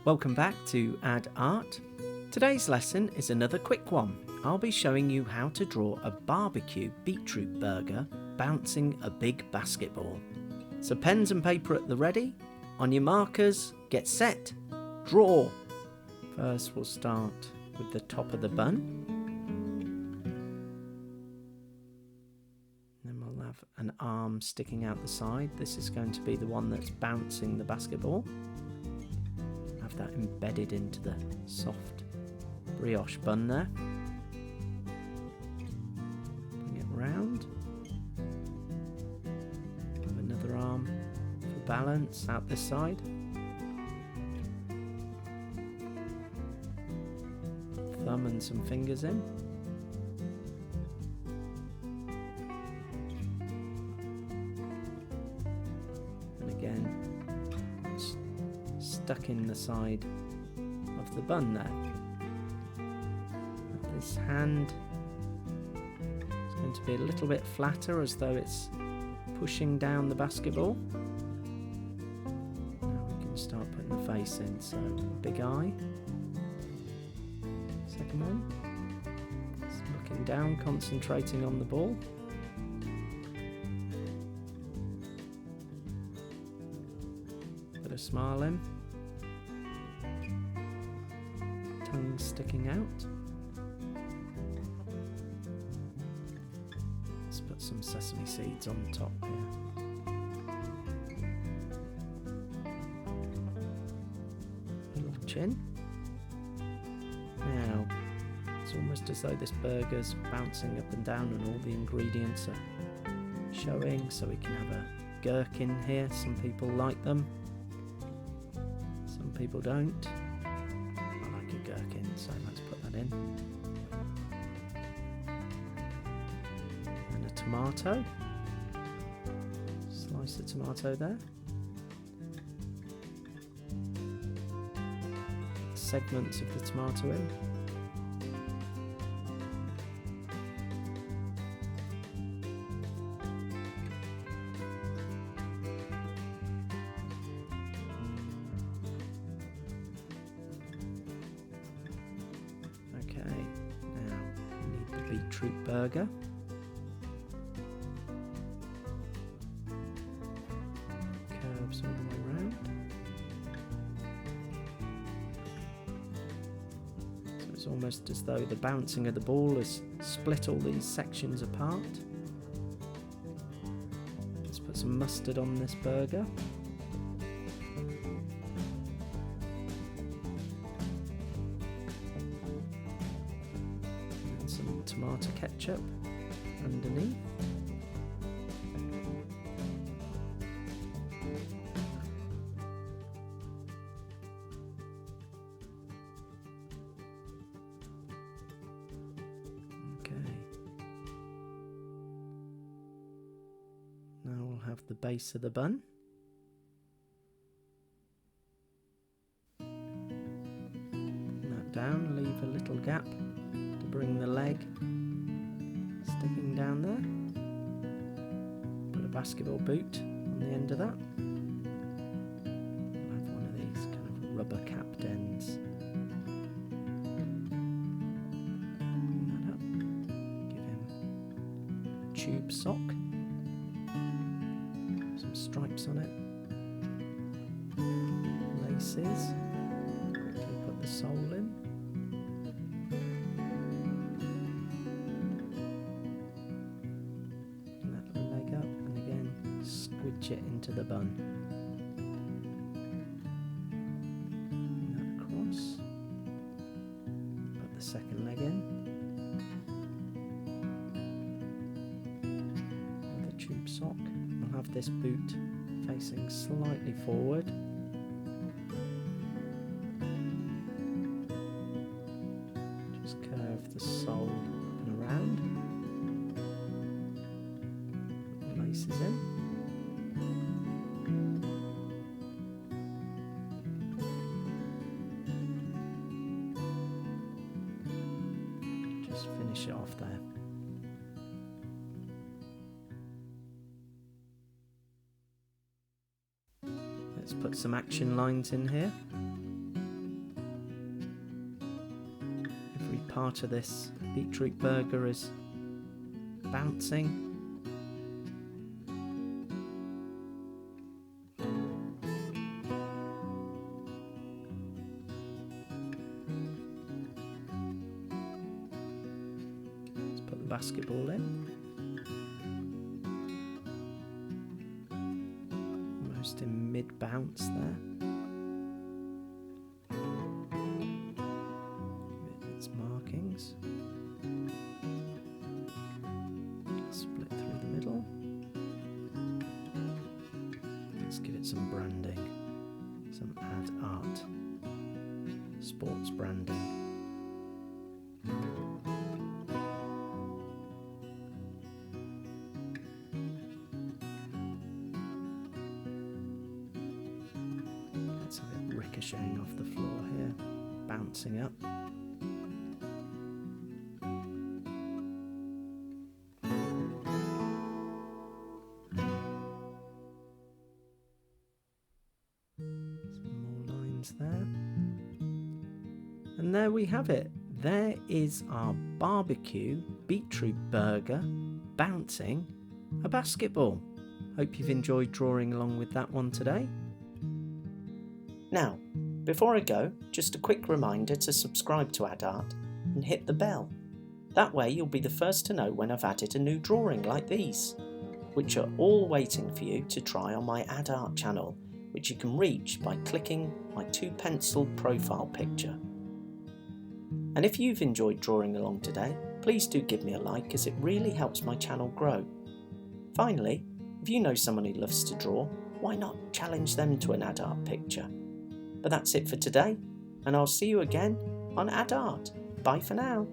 Welcome back to Add Art. Today's lesson is another quick one. I'll be showing you how to draw a barbecue beetroot burger bouncing a big basketball. So pens and paper at the ready. On your markers, get set, draw. First we'll start with the top of the bun. Then we'll have an arm sticking out the side. This is going to be the one that's bouncing the basketball. Have that embedded into the soft brioche bun there. Bring it round. Have another arm for balance out this side. Thumb and some fingers in. And again, stuck in the side of the bun there. This hand is going to be a little bit flatter, as though it's pushing down the basketball. Now we can start putting the face in. So big eye. Second one. It's looking down, concentrating on the ball. Put a smile in. Tongue sticking out. Let's put some sesame seeds on the top here. Little chin. Now, it's almost as though this burger's bouncing up and down and all the ingredients are showing, so we can have a gherkin here. Some people like them, some people don't. I like a gherkin, so let's put that in. And a tomato. Slice the tomato there. Segments of the tomato in. Okay, now we need the beetroot burger. Curves all the way around. It's almost as though the bouncing of the ball has split all these sections apart. Let's put some mustard on this burger. And some tomato ketchup underneath. Now we'll have the base of the bun. Bring that down, leave a little gap to bring the leg sticking down there. Put a basketball boot on the end of that. We'll have one of these kind of rubber capped ends. Bring that up. Give him a tube sock. Stripes on it, laces, quickly put the sole in, and that leg up, and again squidge it into the bun, and that across, put the second leg in, with the tube sock. Have this boot facing slightly forward. Just curve the sole up and around. Put the laces in. Just finish it off there. Let's put some action lines in here. part of this beetroot burger is bouncing. Let's put the basketball in. Almost in mid-bounce there. Its markings. Split through the middle. Let's give it some branding, some ad art, sports branding. Let's have it ricocheting off the floor here, bouncing up. There, and there we have it. There is our barbecue beetroot burger bouncing a basketball. Hope you've enjoyed drawing along with that one today. Now, before I go, just a quick reminder to subscribe to Ad Art and hit the bell. That way you'll be the first to know when I've added a new drawing like these, which are all waiting for you to try on my Ad Art channel, which you can reach by clicking my 2-pencil profile picture. And if you've enjoyed drawing along today, please do give me a like, as it really helps my channel grow. Finally, if you know someone who loves to draw, why not challenge them to an Ad Art picture? But that's it for today, and I'll see you again on Ad Art. Bye for now.